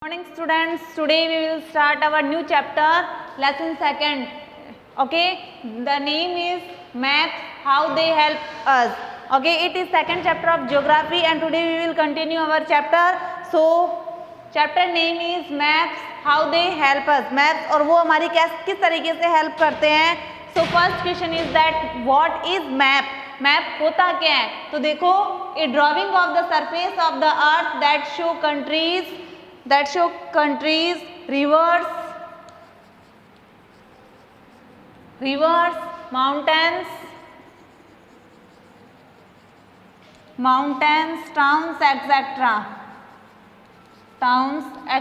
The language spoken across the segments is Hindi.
Morning students, today we will start our new chapter, lesson second. Okay, the name is maps, how they help us. Okay, it is second chapter of geography and today we will continue our chapter. So chapter name is maps, how they help us. Maps और वो हमारी किस तरीके से help करते हैं. So first question is that what is map? Map होता क्या है? तो देखो, a drawing of the surface of the earth that show countries, rivers, mountains, towns,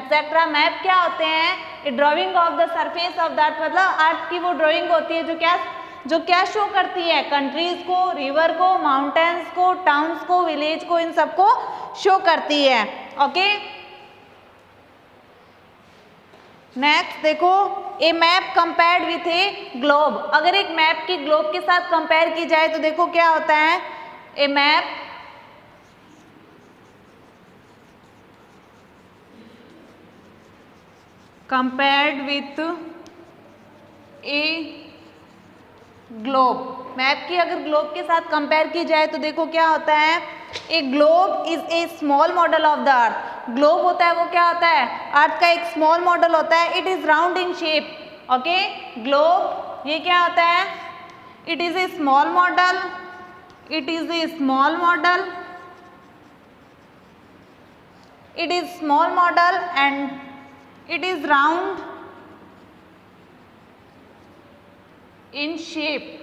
etc. Map क्या होते हैं? A drawing of the surface of the earth, मतलब अर्थ की वो ड्राइंग होती है जो क्या शो करती है? कंट्रीज को, रिवर को, माउंटेन्स को, टाउन्स को, विलेज को, इन सबको शो करती है. ओके, नेक्स्ट देखो, a map compared with a globe. अगर एक मैप की ग्लोब के साथ कंपेयर की जाए तो देखो क्या होता है. A map compared with a globe. Map की अगर ग्लोब के साथ कंपेयर की जाए तो देखो क्या होता है. ए globe is a small model of the earth. Globe होता है वो क्या होता है? अर्थ का एक स्मॉल मॉडल होता है. It is round in shape. Okay, globe ये क्या होता है? It is a small model. It is a small model. It is small model and it is round in shape.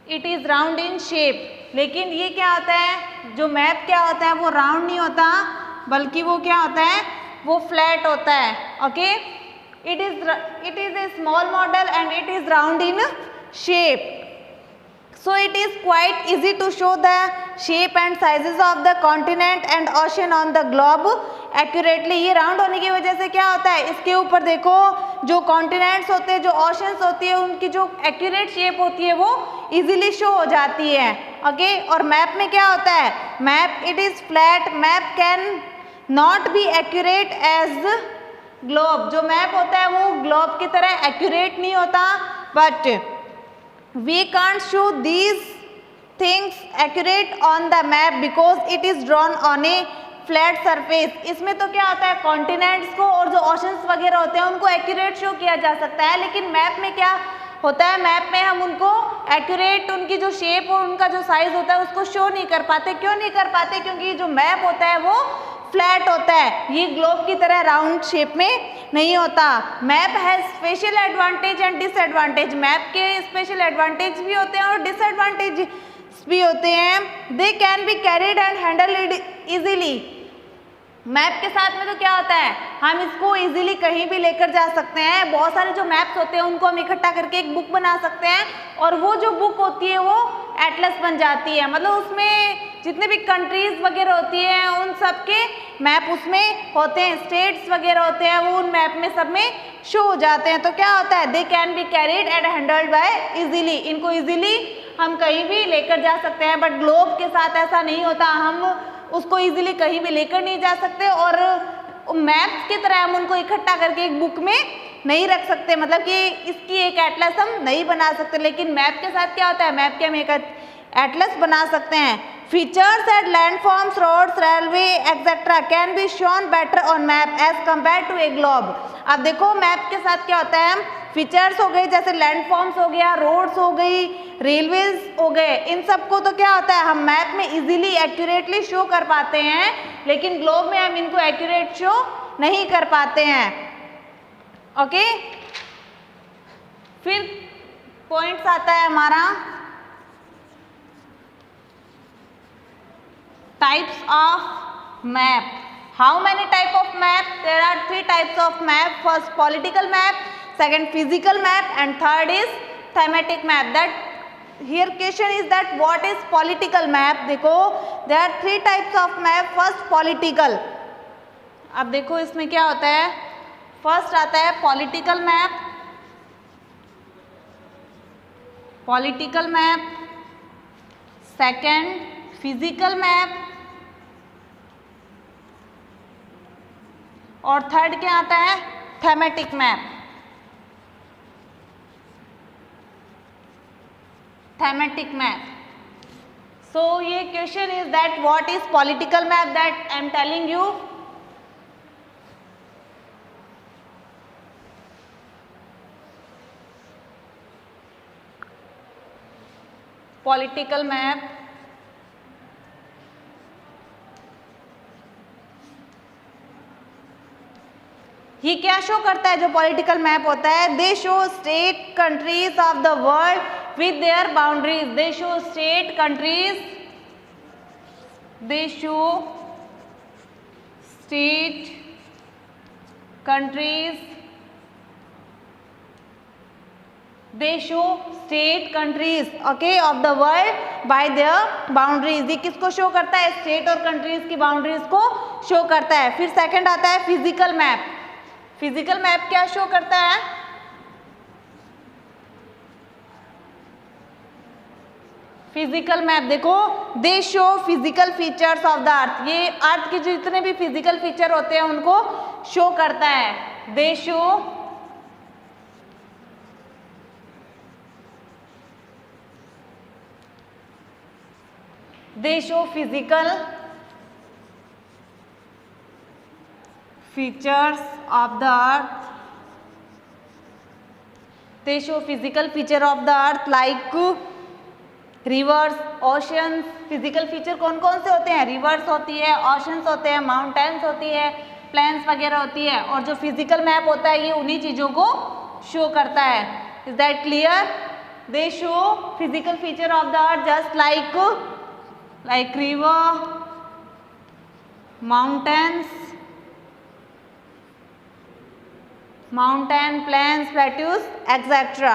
It is round in shape. लेकिन ये क्या होता है? जो मैप क्या होता है वो राउंड नहीं होता, बल्कि वो क्या होता है? वो फ्लैट होता है. Okay, it is a small model and it is round in shape. So it is quite easy to show the shape and sizes of the continent and ocean on the globe accurately. ये राउंड होने की वजह से क्या होता है? इसके ऊपर देखो, जो कॉन्टिनेंट्स होते हैं, जो ओशंस होती है, उनकी जो एक्यूरेट शेप होती है वो इजीली शो हो जाती है. ओके, और मैप में क्या होता है? Map it is flat. Map can not be accurate as globe. जो मैप होता है वो ग्लोब की तरह एक्यूरेट नहीं होता. But we can't show these things accurate on the map because it is drawn on a flat surface. इसमें तो क्या होता है? कॉन्टिनेंट्स को और जो ओशंस वगैरह होते हैं उनको एक्यूरेट शो किया जा सकता है. लेकिन मैप में क्या होता है? मैप में हम उनको एक्यूरेट, उनकी जो शेप और उनका जो साइज होता है उसको शो नहीं कर पाते. क्यों नहीं कर पाते? क्योंकि जो मैप होता है वो फ्लैट होता है. ये ग्लोब की तरह राउंड शेप में नहीं होता. Map has special advantage and disadvantage. Map के स्पेशल एडवांटेज भी होते हैं और डिसएडवांटेज भी होते हैं. They can be carried and handled easily. Map के साथ में तो क्या होता है? हम इसको इजीली कहीं भी लेकर जा सकते हैं. बहुत सारे जो मैप्स होते हैं उनको हम इकट्ठा करके एक बुक बना सकते हैं और वो जो बुक होती है वो एटलस बन जाती है. मतलब उसमें जितने भी कंट्रीज वगैरह होती हैं उन सब के मैप उसमें होते हैं. स्टेट्स वगैरह होते हैं वो उन मैप में सब में शो हो जाते हैं. तो क्या होता है? They can be carried and handled by easily. इनको इजीली हम कहीं भी लेकर जा सकते हैं. बट ग्लोब के साथ ऐसा नहीं होता. हम उसको इजीली कहीं भी लेकर नहीं जा सकते और मैप्स की तरह हम उनको इकट्ठा करके एक बुक में नहीं रख सकते. मतलब कि इसकी एक एटलस हम नहीं बना सकते. लेकिन मैप के साथ क्या होता है? मैप के हम एक एटलस बना सकते हैं. Features at landforms, roads, railway etcetera can be shown better on map as compare to a globe. अब देखो, मैप के साथ क्या होता है? फीचर्स हो गए, जैसे लैंडफॉर्म्स हो गया, रोड्स हो गई, रेलवेज हो गए. इन सबको तो क्या होता है? हम मैप में इजीली एक्यूरेटली शो कर पाते हैं. लेकिन ग्लोब में हम इनको एक्यूरेट शो नहीं कर पाते हैं. ओके, फिर पॉइंट्स आता है हमारा types of map. How many type of map? There are 3 types of map. First political map, second physical map and third is thematic map. That here question is that what is political map? देखो, there are 3 types of map. First political. अब देखो इसमें क्या होता है? फर्स्ट आता है political map. Political map. Second physical map. और थर्ड क्या आता है, thematic map. Thematic map. So ये question is that what is political map that I am telling you. Political map ये क्या शो करता है, जो पॉलिटिकल मैप होता है, दे show state countries of the world with their boundaries. They show state countries, they show state countries, they show state countries okay of the world by there boundaries. ये किसको शो करता है, स्टेट और कंट्रीज की बाउंड्रीज को शो करता है। फिर सेकंड आता है फिजिकल मैप। फिजिकल मैप क्या शो करता है, फिजिकल मैप देखो, दे show physical features of the earth. ये अर्थ के जो जितने भी फिजिकल फीचर होते हैं उनको शो करता है। दे show physical features of the earth, they show physical feature of the earth like rivers, oceans। physical feature कौन कौन से होते हैं, rivers होती है, oceans होते हैं, mountains होती है, plains वगैरह होती है। और जो physical map होता है ये उन्हीं चीज़ों को show करता है। is that clear? they show physical feature of the earth just like river, mountain, plains, plateaus, etc.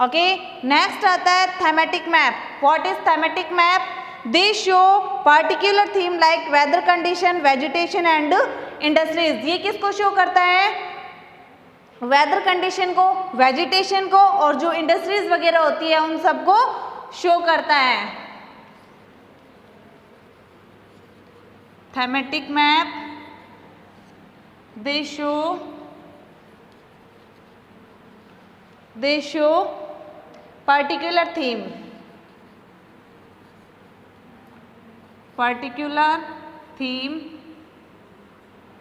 Okay, next आता है thematic map. What is thematic map, they show particular theme like weather condition, vegetation and industries. ये किसको शो करता है, वेदर कंडीशन को, वेजिटेशन को और जो इंडस्ट्रीज वगैरह होती है उन सबको शो करता है। Thematic map, they show particular theme,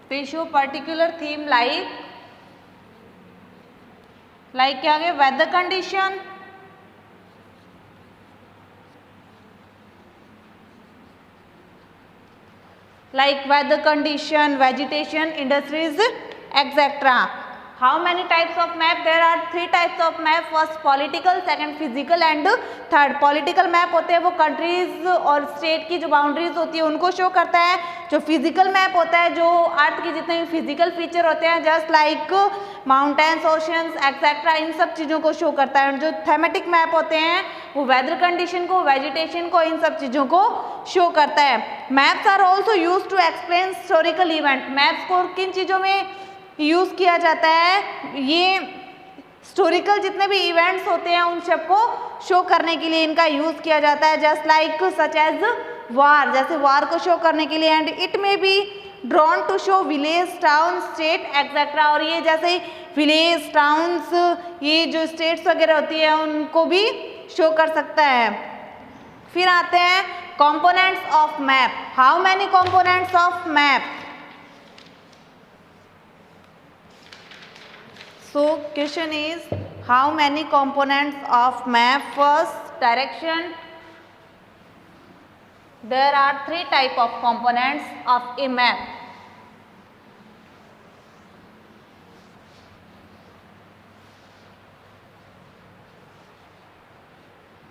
they show particular theme like क्या है, weather condition, like weather condition, vegetation, industries, etc. How many types of map? There are 3 types of map. First political, second physical and third political map होते हैं वो कंट्रीज और स्टेट की जो बाउंड्रीज होती है उनको शो करता है। जो फिजिकल मैप होता है जो अर्थ के जितने भी फिजिकल फीचर होते हैं just like mountains, oceans etcetera, इन सब चीज़ों को शो करता है। जो थेमेटिक मैप होते हैं वो वेदर कंडीशन को, वेजिटेशन को, इन सब चीज़ों को शो करता है। Maps are also use to explain historical event. Maps को किन चीज़ों में यूज़ किया जाता है, ये हिस्टोरिकल जितने भी इवेंट्स होते हैं उन सबको शो करने के लिए इनका यूज़ किया जाता है। Just like such as war, जैसे वार को शो करने के लिए। And it may be drawn to show village, town, state etcetera. और ये जैसे विलेज, टाउन्स, ये जो स्टेट्स वगैरह होती है उनको भी शो कर सकता है। फिर आते हैं components of map. How many components of map? So question is how many components of map? First, direction. There are 3 type of components of a map.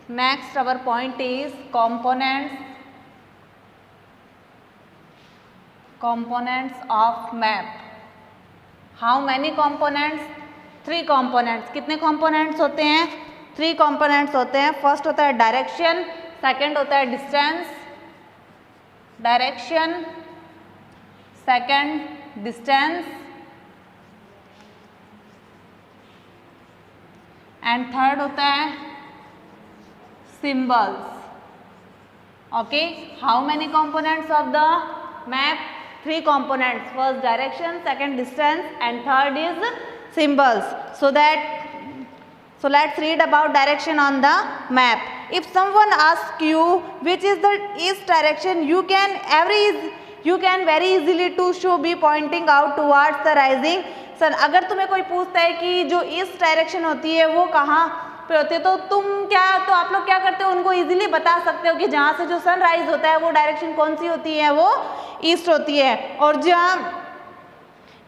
Next our point is components of map. How many components? 3 components. कितने components होते हैं? 3 components होते हैं। फर्स्ट होता है डायरेक्शन, सेकंड होता है distance, direction, second distance and third होता है symbols. Okay, how many components of the map? 3 components. First direction, second distance, and third is symbols. So let's read about direction on the map. If someone asks you which is the east direction, you can very easily to show be pointing out towards the rising sun. अगर तुम्हें कोई पूछता है कि जो ईस्ट डायरेक्शन होती है वो कहाँ पे होती है, तो आप लोग क्या करते हो, उनको इजीली बता सकते हो कि जहाँ से जो सनराइज होता है वो डायरेक्शन कौन सी होती है, वो ईस्ट होती है. और जहाँ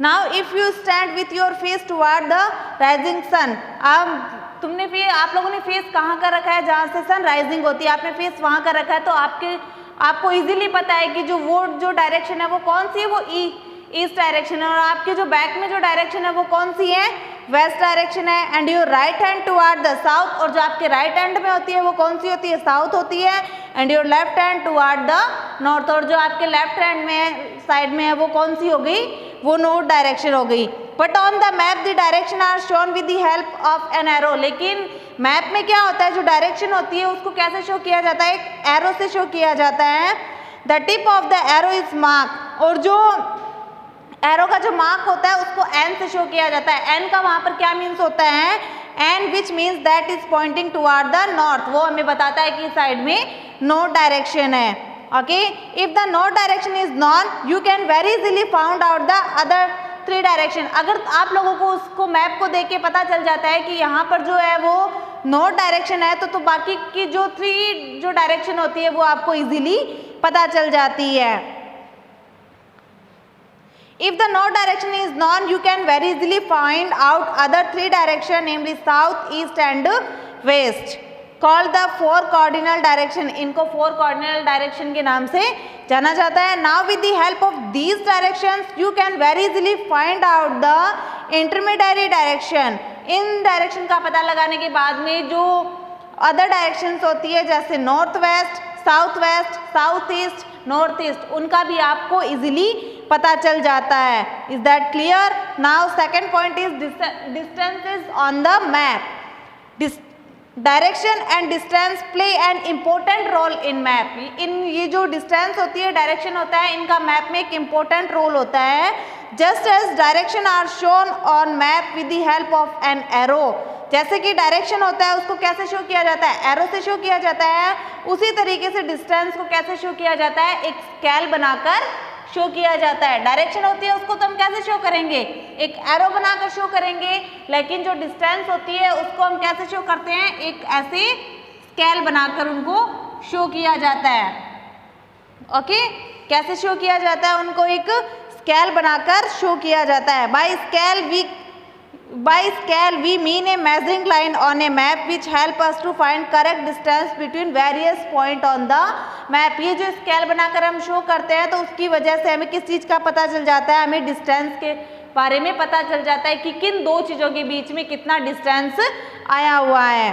now if you stand with your face toward the rising sun, आप लोगों ने फेस कहाँ का रखा है, जहाँ से सन राइजिंग होती है, आपने फेस वहाँ का रखा है, तो आपको इजीली पता है कि जो डायरेक्शन है वो कौन सी है, वो ईस्ट डायरेक्शन है. और आपके जो बैक में जो डायरेक्शन है वो कौन सी है, वेस्ट डायरेक्शन है. And your right hand toward the south, और जो आपके राइट हैंड में होती है वो कौन सी होती है, साउथ होती है. And your left hand toward the north, और जो आपके लेफ्ट हैंड में साइड में है वो कौन सी हो गई, वो नॉर्थ डायरेक्शन हो गई. But on the map the direction are shown with the help of an arrow. लेकिन मैप में क्या होता है, जो डायरेक्शन होती है उसको कैसे शो किया जाता है, एक एरो से शो किया जाता है. The tip of the arrow is mark, और जो एरो का जो मार्क होता है उसको एन से शो किया जाता है. एन का वहाँ पर क्या मीन्स होता है, an which means that is pointing toward the north, वो हमें बताता है कि साइड में नॉर्थ डायरेक्शन है. Okay, if the north direction is known, you can very easily found out the other 3 direction. अगर आप लोगों को उसको मैप को देख के पता चल जाता है कि यहाँ पर जो है वो नॉर्थ डायरेक्शन है, तो बाकी की जो 3 जो डायरेक्शन होती है वो आपको इजीली पता चल जाती है. If the north direction is known, you can very easily find out other 3 direction, namely south, east and west, called the 4 cardinal direction. इनको 4 cardinal direction के नाम से जाना जाता है. Now with the help of these directions, you can very easily find out the intermediary direction. In direction का पता लगाने के बाद में जो अदर डायरेक्शंस होती है, जैसे north west, south east, north east, उनका भी आपको इजीली पता चल जाता है. Is that clear? Now second point is distances on the map. Direction and distance play an important role in map. ये जो डिस्टेंस होती है, डायरेक्शन होता है, इनका मैप में एक इम्पोर्टेंट रोल होता है. Just as direction are shown on map with the help of an arrow. जैसे कि डायरेक्शन होता है उसको कैसे शो किया जाता है, एरो से शो किया जाता है. उसी तरीके से डिस्टेंस को कैसे शो किया जाता है, एक स्केल बनाकर शो किया जाता है. डायरेक्शन होती है उसको तो हम कैसे शो करेंगे, एक एरो बनाकर शो करेंगे. लेकिन जो डिस्टेंस होती है उसको हम कैसे शो करते हैं, एक ऐसे स्केल बनाकर उनको शो किया जाता है. ओके, कैसे शो किया जाता है, उनको एक स्केल बनाकर शो किया जाता है. By scale we mean a measuring line on a map which help us to find correct distance between various point on the map. ये जो स्केल बनाकर हम शो करते हैं तो उसकी वजह से हमें किस चीज़ का पता चल जाता है, हमें डिस्टेंस के बारे में पता चल जाता है कि किन 2 चीज़ों के बीच में कितना डिस्टेंस आया हुआ है.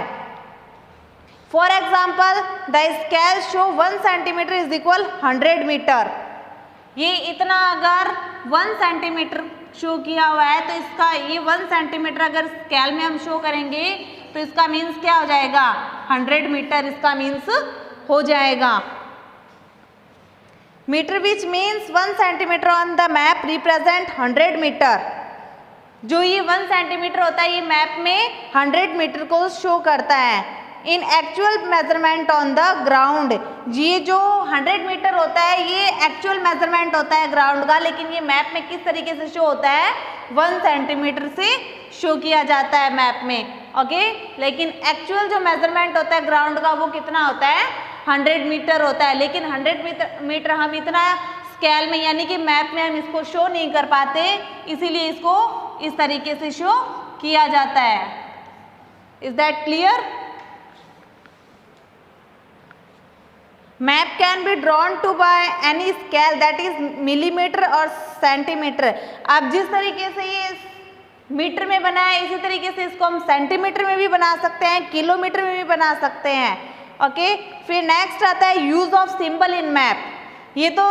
For example, the scale show 1 centimetre is equal 100 metre. ये इतना अगर 1 सेंटीमीटर शो किया हुआ है तो इसका ये 1 सेंटीमीटर अगर स्केल में हम शो करेंगे तो इसका मीन्स क्या हो जाएगा, 100 मीटर इसका मीन्स हो जाएगा. Metre which means 1 centimetre on the map represent 100 metre. जो ये 1 सेंटीमीटर होता है ये मैप में 100 मीटर को शो करता है. इन actual measurement on the ground, ये जो 100 मीटर होता है ये एक्चुअल मेजरमेंट होता है ग्राउंड का, लेकिन ये मैप में किस तरीके से शो होता है, 1 सेंटीमीटर से शो किया जाता है मैप में. ओके, लेकिन एक्चुअल जो मेजरमेंट होता है ग्राउंड का वो कितना होता है, 100 मीटर होता है. लेकिन 100 मीटर हम इतना स्केल में यानी कि मैप में हम इसको शो नहीं कर पाते, इसीलिए इसको इस तरीके से शो किया जाता है. Is that clear? Map can be drawn to by any scale that is millimetre और सेंटीमीटर. आप जिस तरीके से ये मीटर में बना है इसी तरीके से इसको हम सेंटीमीटर में भी बना सकते हैं, किलोमीटर में भी बना सकते हैं. ओके, फिर नेक्स्ट आता है use of symbol in map. ये तो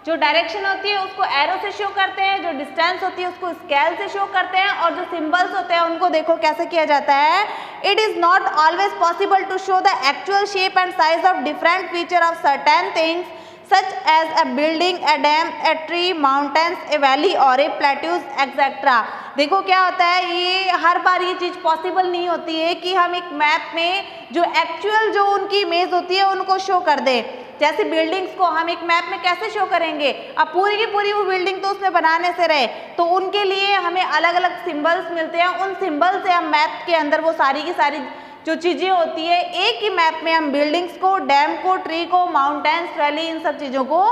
जो डायरेक्शन होती है उसको एरो से शो करते हैं, जो डिस्टेंस होती है उसको स्केल से शो करते हैं, और जो सिंबल्स होते हैं उनको देखो कैसे किया जाता है. It is not always possible to show the actual shape and size of different feature of certain things such as a building, a dam, a tree, mountains, a valley or a plateaus etc. देखो क्या होता है, ये हर बार ये चीज़ पॉसिबल नहीं होती है कि हम एक मैप में जो एक्चुअल जो उनकी इमेज होती है उनको शो कर दें। जैसे बिल्डिंग्स को हम एक मैप में कैसे शो करेंगे, अब पूरी की पूरी वो बिल्डिंग तो उसमें बनाने से रहे, तो उनके लिए हमें अलग अलग सिंबल्स मिलते हैं, उन सिंबल से हम मैप के अंदर वो सारी की सारी जो चीज़ें होती है एक ही मैप में हम बिल्डिंग्स को, डैम को, ट्री को, माउंटेन्स, वैली, इन सब चीज़ों को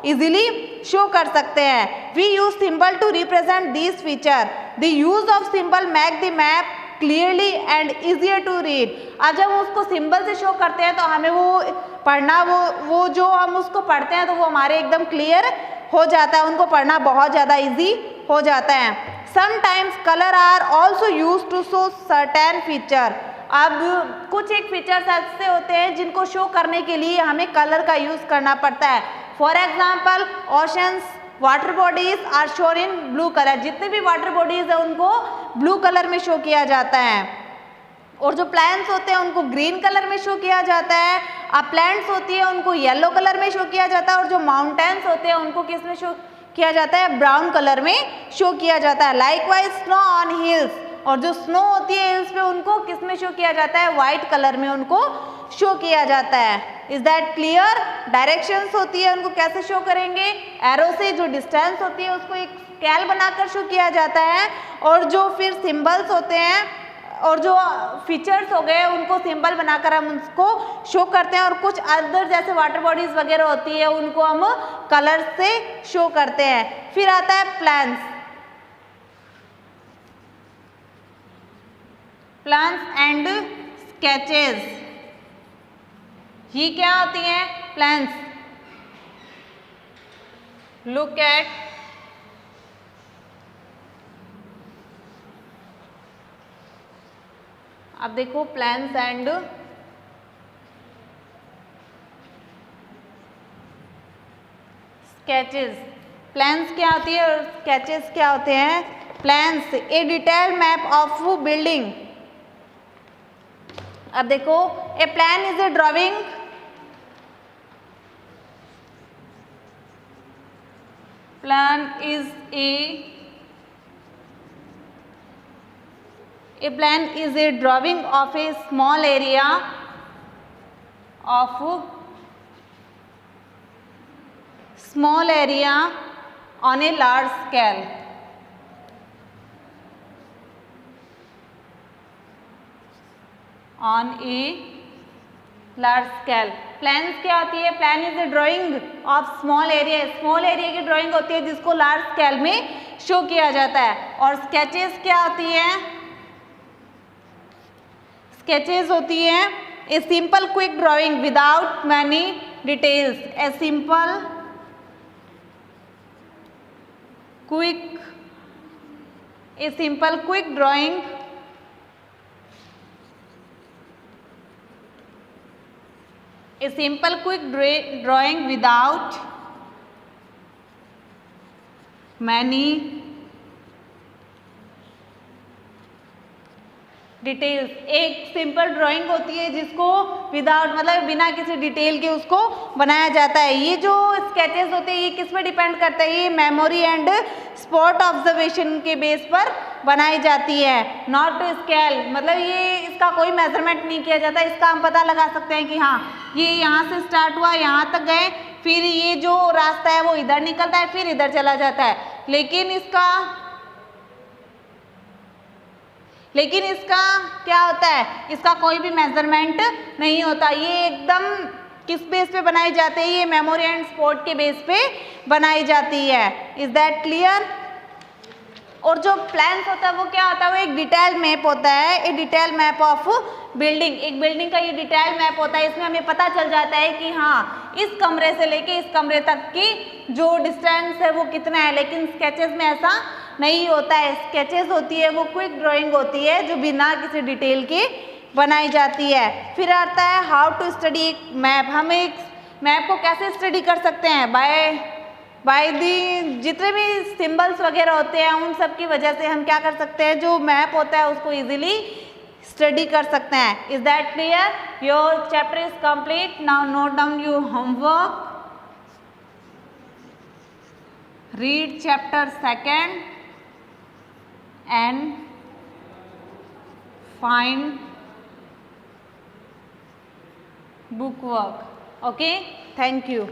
इजीली शो कर सकते हैं। We use symbol to represent this feature. The use of symbol make the map clearly and easier to read. अब जब उसको सिंबल से शो करते हैं तो हमें वो पढ़ना, वो जो हम उसको पढ़ते हैं तो वो हमारे एकदम क्लियर हो जाता है, उनको पढ़ना बहुत ज़्यादा ईजी हो जाता है। Sometimes colour are also use to show certain feature. अब कुछ एक फीचर्स ऐसे होते हैं जिनको शो करने के लिए हमें कलर का यूज़ करना पड़ता है। For example oceans, water bodies are shown in blue colour. जितने भी वाटर बॉडीज है उनको ब्लू कलर में शो किया जाता है, और जो प्लांट्स होते हैं उनको ग्रीन कलर में शो किया जाता है। अब प्लांट्स होती है उनको येलो कलर में शो किया जाता है, और जो माउंटेन्स होते हैं उनको किस में शो किया जाता है, ब्राउन कलर में शो किया जाता है। लाइकवाइज स्नो ऑन हिल्स, और जो स्नो होती है हिल्स पे उनको किस में शो किया जाता है, व्हाइट कलर में उनको शो किया जाता है। Is that clear? डायरेक्शंस होती है उनको कैसे शो करेंगे, एरो से जो डिस्टेंस होती है उसको एक स्केल बनाकर शो किया जाता है, और जो फिर सिंबल्स होते हैं और जो फीचर्स हो गए उनको सिंबल बनाकर हम उसको शो करते हैं, और कुछ अदर जैसे वाटर बॉडीज वगैरह होती है उनको हम कलर से शो करते हैं। फिर आता है प्लान्स। प्लान्स एंड स्केचेस, ये क्या होती हैं? प्लान्स। लुक एट अब देखो प्लान्स एंड स्केचेस। प्लान्स क्या होती है और स्केचेस क्या होते हैं? Plans a detailed map of building. अब देखो a plan is a drawing, plan is a plan is a drawing of a small area on a large scale. On a large scale. Plans क्या होती है? Plan is a drying of small area. Small area की ड्राइंग होती है जिसको लार्ज स्केल में शो किया जाता है। और स्केचेस क्या होती है? स्केचेस होती है a simple quick drawing without many details. A simple quick drawing drawing without many details. एक सिंपल ड्राइंग होती है जिसको विदाउट मतलब बिना किसी डिटेल के उसको बनाया जाता है। ये जो स्केचेस होते हैं ये किस पे डिपेंड करता है? ये मेमोरी एंड स्पॉट ऑब्जर्वेशन के बेस पर बनाई जाती है, नॉट टू स्केल। मतलब ये इसका कोई मेजरमेंट नहीं किया जाता। इसका हम पता लगा सकते हैं कि हाँ ये यहाँ से स्टार्ट हुआ, यहाँ तक गए, फिर ये जो रास्ता है वो इधर निकलता है, फिर इधर चला जाता है। लेकिन इसका क्या होता है? इसका कोई भी मेजरमेंट नहीं होता। ये एकदम किस बेस पे बनाई जाती है? ये मेमोरी एंड स्पॉट के बेस पे बनाई जाती है। Is that clear? और जो प्लान्स होता है वो क्या होता है? वो एक डिटेल मैप होता है, ए डिटेल मैप ऑफ बिल्डिंग। एक बिल्डिंग का ये डिटेल मैप होता है। इसमें हमें पता चल जाता है कि हाँ इस कमरे से लेके इस कमरे तक की जो डिस्टेंस है वो कितना है। लेकिन स्केचेस में ऐसा नहीं होता है। स्केचेस होती है वो क्विक ड्राइंग होती है जो बिना किसी डिटेल के बनाई जाती है। फिर आता है हाउ टू स्टडी मैप। हम एक मैप को कैसे स्टडी कर सकते हैं? बाय दी जितने भी सिंबल्स वगैरह होते हैं उन सब की वजह से हम क्या कर सकते हैं? जो मैप होता है उसको इजीली स्टडी कर सकते हैं। Is that clear? Your chapter is complete. Now note down your homework. read chapter 2nd and find book work. Okay, thank you.